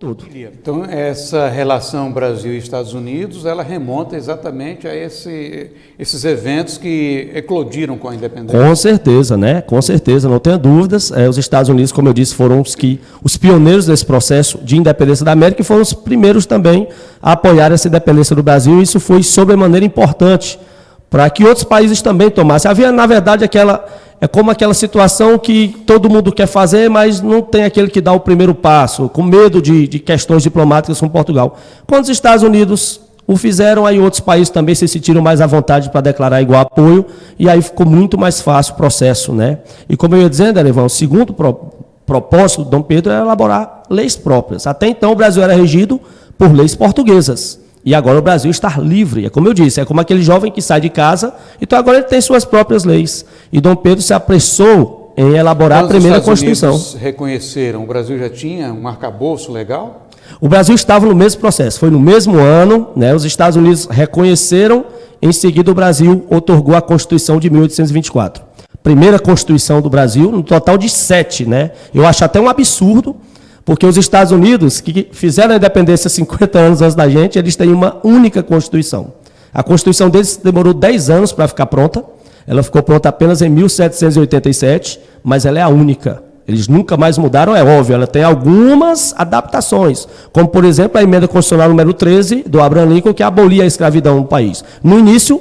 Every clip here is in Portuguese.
Tudo. Então, essa relação Brasil e Estados Unidos, ela remonta exatamente a esses eventos que eclodiram com a independência. Com certeza, né? Com certeza, não tenha dúvidas. Os Estados Unidos, como eu disse, foram os pioneiros desse processo de independência da América e foram os primeiros também a apoiar essa independência do Brasil. E isso foi sobremaneira importante para que outros países também tomassem. Havia, na verdade, como aquela situação que todo mundo quer fazer, mas não tem aquele que dá o primeiro passo, com medo de questões diplomáticas com Portugal. Quando os Estados Unidos o fizeram, aí outros países também se sentiram mais à vontade para declarar igual apoio, e aí ficou muito mais fácil o processo, né? E como eu ia dizendo, Elevão, o segundo propósito do Dom Pedro era elaborar leis próprias. Até então o Brasil era regido por leis portuguesas. E agora o Brasil está livre, é como eu disse, é como aquele jovem que sai de casa, então agora ele tem suas próprias leis. E Dom Pedro se apressou em elaborar a primeira Constituição. Os Estados Unidos reconheceram, o Brasil já tinha um arcabouço legal? O Brasil estava no mesmo processo, foi no mesmo ano, né, os Estados Unidos reconheceram, em seguida o Brasil otorgou a Constituição de 1824. Primeira Constituição do Brasil, no total de 7, né? Eu acho até um absurdo, porque os Estados Unidos, que fizeram a independência 50 anos antes da gente, eles têm uma única Constituição. A Constituição deles demorou 10 anos para ficar pronta. Ela ficou pronta apenas em 1787, mas ela é a única. Eles nunca mais mudaram, é óbvio. Ela tem algumas adaptações, como, por exemplo, a emenda constitucional número 13 do Abraham Lincoln, que abolia a escravidão no país. No início,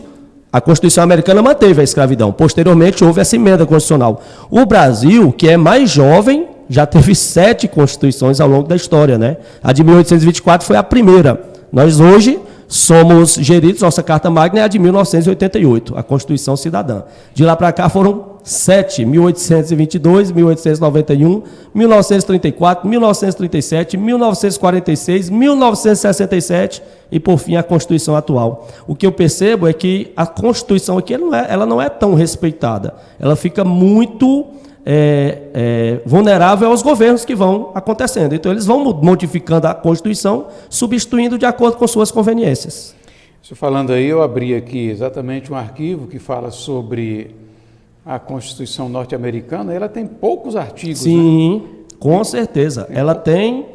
a Constituição americana manteve a escravidão. Posteriormente, houve essa emenda constitucional. O Brasil, que é mais jovem, já teve 7 constituições ao longo da história, né? A de 1824 foi a primeira. Nós hoje somos geridos, nossa Carta Magna é a de 1988, a Constituição Cidadã. De lá para cá foram 7, 1822, 1891, 1934, 1937, 1946, 1967 e, por fim, a Constituição atual. O que eu percebo é que a Constituição aqui ela não é tão respeitada. Ela fica muito vulnerável aos governos que vão acontecendo. Então, eles vão modificando a Constituição, substituindo de acordo com suas conveniências. Você falando aí, eu abri aqui exatamente um arquivo que fala sobre a Constituição norte-americana. Ela tem poucos artigos. Sim, né? Com certeza. Ela tem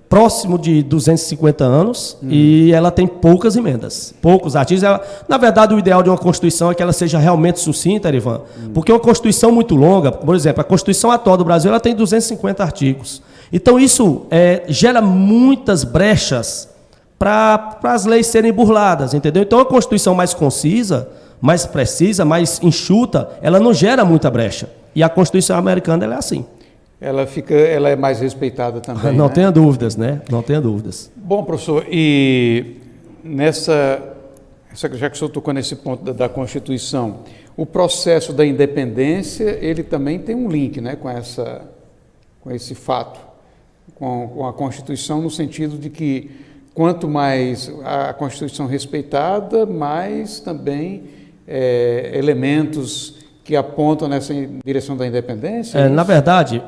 próximo de 250 anos e ela tem poucas emendas, poucos artigos. Na verdade, o ideal de uma Constituição é que ela seja realmente sucinta, Erivan, porque uma Constituição muito longa, por exemplo, a Constituição atual do Brasil, ela tem 250 artigos. Então, isso gera muitas brechas para as leis serem burladas, entendeu? Então, a Constituição mais concisa, mais precisa, mais enxuta, ela não gera muita brecha. E a Constituição americana ela é assim. Ela é mais respeitada também. Não né? tenha dúvidas, né? Não tenha dúvidas. Bom, professor, e já que o senhor tocou nesse ponto da Constituição, o processo da independência, ele também tem um link, né, com esse fato, com a Constituição, no sentido de que quanto mais a Constituição respeitada, mais também elementos que apontam nessa direção da independência? Na verdade,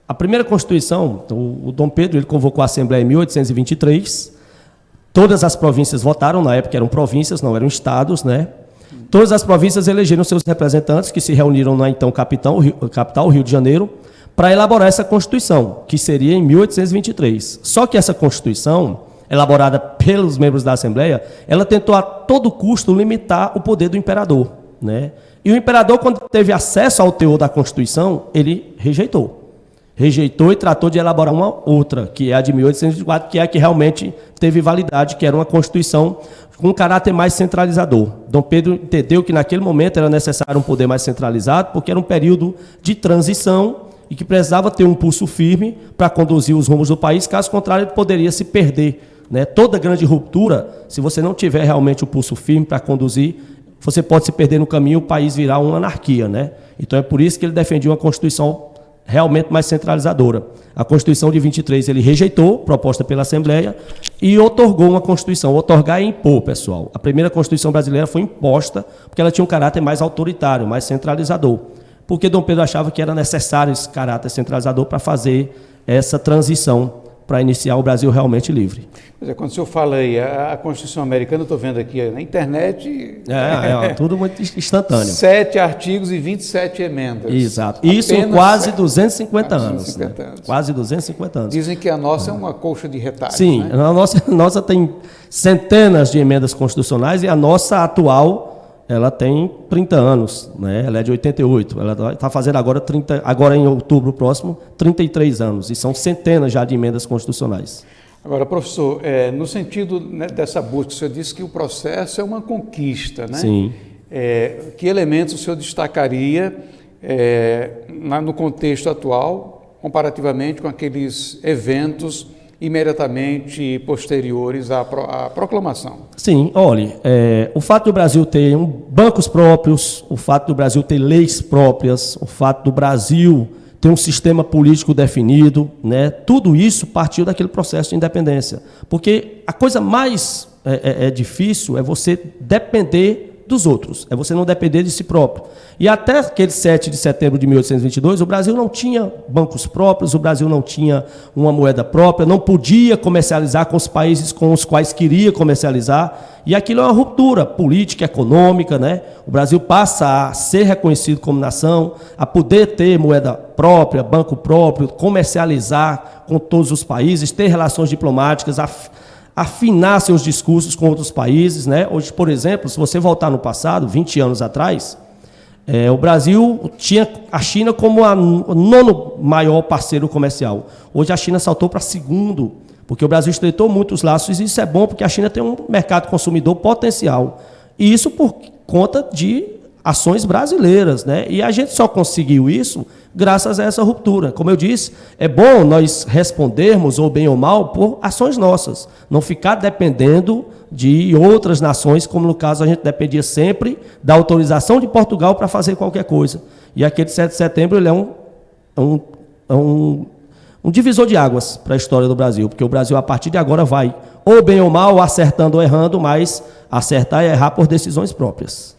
a primeira Constituição, o Dom Pedro ele convocou a Assembleia em 1823, todas as províncias votaram, na época eram províncias, não eram estados, né? Todas as províncias elegeram seus representantes, que se reuniram na então capital, Rio de Janeiro, para elaborar essa Constituição, que seria em 1823. Só que essa Constituição, elaborada pelos membros da Assembleia, ela tentou a todo custo limitar o poder do imperador, né? E o imperador, quando teve acesso ao teor da Constituição, ele rejeitou. Rejeitou e tratou de elaborar uma outra, que é a de 1824, que é a que realmente teve validade, que era uma Constituição com um caráter mais centralizador. Dom Pedro entendeu que naquele momento era necessário um poder mais centralizado, porque era um período de transição e que precisava ter um pulso firme para conduzir os rumos do país, caso contrário ele poderia se perder, né? Toda grande ruptura, se você não tiver realmente o pulso firme para conduzir, você pode se perder no caminho, o país virar uma anarquia, né? Então é por isso que ele defendia uma Constituição realmente mais centralizadora. A Constituição de 23 ele rejeitou, proposta pela Assembleia, e otorgou uma Constituição. Otorgar é impor, pessoal. A primeira Constituição brasileira foi imposta porque ela tinha um caráter mais autoritário, mais centralizador. Porque Dom Pedro achava que era necessário esse caráter centralizador para fazer essa transição para iniciar o Brasil realmente livre. Pois é, quando o senhor fala aí, a Constituição Americana, eu estou vendo aqui na internet... Tudo muito instantâneo. 7 artigos e 27 emendas. Exato. Isso em quase 250 anos. Né? Quase 250 anos. Dizem que a nossa é uma colcha de retalhos. Sim, né? a nossa tem centenas de emendas constitucionais e a nossa atual... ela tem 30 anos, né? Ela é de 88, ela está fazendo agora em outubro próximo, 33 anos, e são centenas já de emendas constitucionais. Agora, professor, no sentido, né, dessa busca, o senhor disse que o processo é uma conquista, né? Sim. Que elementos o senhor destacaria no contexto atual, comparativamente com aqueles eventos imediatamente posteriores à proclamação? Sim, olhe, o fato do Brasil ter bancos próprios, o fato do Brasil ter leis próprias, o fato do Brasil ter um sistema político definido, né, tudo isso partiu daquele processo de independência. Porque a coisa mais difícil é você depender dos outros, é você não depender de si próprio. E até aquele 7 de setembro de 1822, o Brasil não tinha bancos próprios, o Brasil não tinha uma moeda própria, não podia comercializar com os países com os quais queria comercializar, e aquilo é uma ruptura política, econômica, né? O Brasil passa a ser reconhecido como nação, a poder ter moeda própria, banco próprio, comercializar com todos os países, ter relações diplomáticas, afinar seus discursos com outros países, né? Hoje, por exemplo, se você voltar no passado, 20 anos atrás, o Brasil tinha a China como o 9º maior parceiro comercial. Hoje a China saltou para segundo, porque o Brasil estreitou muito os laços, e isso é bom porque a China tem um mercado consumidor potencial. E isso por conta de ações brasileiras, né? E a gente só conseguiu isso graças a essa ruptura. Como eu disse, é bom nós respondermos, ou bem ou mal, por ações nossas. Não ficar dependendo de outras nações, como no caso a gente dependia sempre da autorização de Portugal para fazer qualquer coisa. E aquele 7 de setembro ele é um divisor de águas para a história do Brasil, porque o Brasil, a partir de agora, vai, ou bem ou mal, acertando ou errando, mas acertar e errar por decisões próprias.